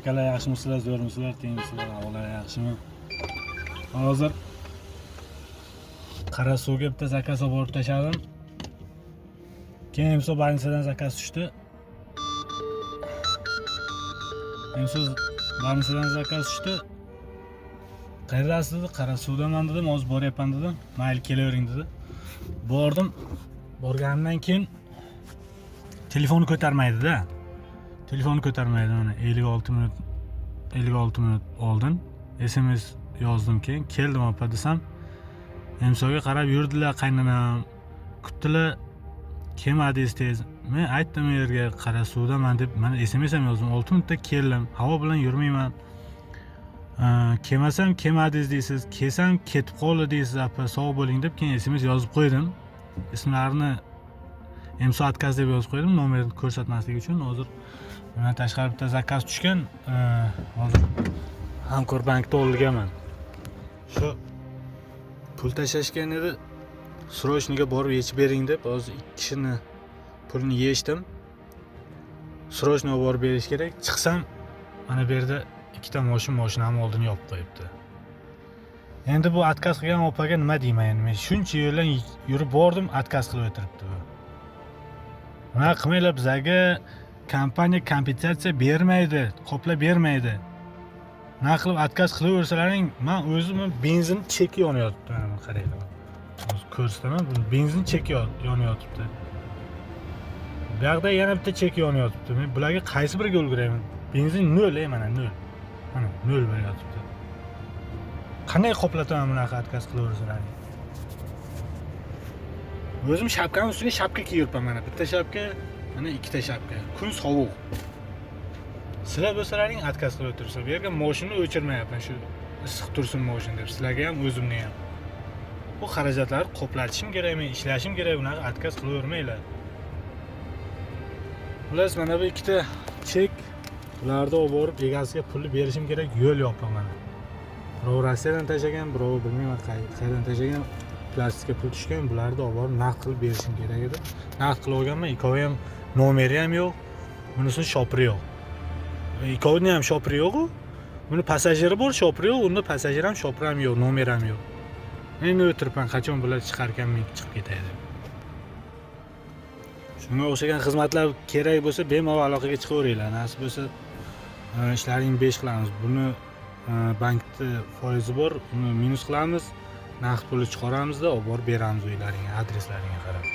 akalar yaxshimisizlar, zo'rmisizlar, tengmisizlar, avvallar yaxshimi? Hozir Qarasuvga bitta zakaz olib borib tashladim. Keyin Emso bansadan zakaz tushdi. Emso bansadan zakaz tushdi. Qayerdasiz dedi, Qarasuvdaman dedim, hozir boryapman dedim. Mayli kelavering dedi. Bordim. Borganimdan keyin telefonni ko'tarmaydi-da. Telefonni ko'tarmaydi. Mana 56 minut oldin SMS yozdim, keyin keldim opa desam, Emsoga qarab yurdilar, qaynonam kutdilar, kelmadingiz tez. Men aytdim u yerga Qarasuvdaman deb, mana SMS ham yozdim. 6 minutda keldim. Havo bilan yurmayman. Kelmasam kelmadingiz deysiz, kelsam ketib qoldi deysiz, opa sog' bo'ling deb keyin SMS yozib qo'ydim. Ismlarini Emso отказ deb yozib qo'ydim, nomerni ko'rsatmaslik uchun. Hozir bundan tashqari bitta zakaz tushgan. Hozir Hamkorbankda olganman. Shu pul tashlashgan edi. Srochniga borib yechib bering deb, hozir ikki kishini pulini yechdim. Srochniga borib berish kerak. Chiqsam, mana bu yerda ikkita mashinamni oldini yopib qo'yibdi. Endi bu отказ qilgan opaga nima deyman endi? Men shuncha yo'ldan yurib bordim, отказ qilib o'tiribdi bu. Nima qilmanglar, bizga kompaniya kompensatsiya bermaydi, qoplab bermaydi. Nima qilib отказ qilaversalaring, men o'zim benzin cheki yonyapti, mana qaranglar. Hozir ko'rsataman, bu benzin cheki yonyapti. Bu yerda yana bitta cheki yonyapti. Men bularga qaysi biriga ulgurayman? Benzin 0, mana 0. Mana 0 bo'lyapti. Qanday qoplataman bunaqa отказ qilaversalaring? O'zim shapkam ustiga shapka kiyibman, mana bitta shapka, mana ikkita shapka. Kun sovuq. Sizlar bo'lsalaring отказ qilib o'tirsiz. Bu yerga mashinani o'chirmayapman, shu issiq tursin mashin deb. Sizlarga ham, o'zimni ham. Bu xarajatlarni qoplatishim kerak, men ishlashim kerak, bunaqa отказ qilavermanglar. Xullas, mana bu ikkita chek, bularni olib borib egasiga pulni berishim kerak, yo'l yopaman. Birov Rossiyadan tashlagan, birov bilmayman qayerdan tashlagan, plastikka pul tushgan, bularni olib borib naqd qilib berishim kerak edi. Naqd qilib olganman, ikkovi ham nomeri ham yo'q, bunisini shopiri yo'q. Ikkovini ham shopiri yo'q-ku. Buni passajeri bor, shopiri yo'q, unda passajir ham, shopiri ham yo'q, nomer ham yo'q. Endi o'tiribman, qachon bular chiqarkan men chiqib ketay deb. Shunga o'xshagan xizmatlar kerak bo'lsa, bemalol aloqaga chiqaveringlar. Nasib bo'lsa, ishlaringni 5 qilamiz. Buni bankda foizi bor, uni minus qilamiz, naqd pulni chiqaramiz-da, olib borib beramiz uylaringga, adreslaringga qarab.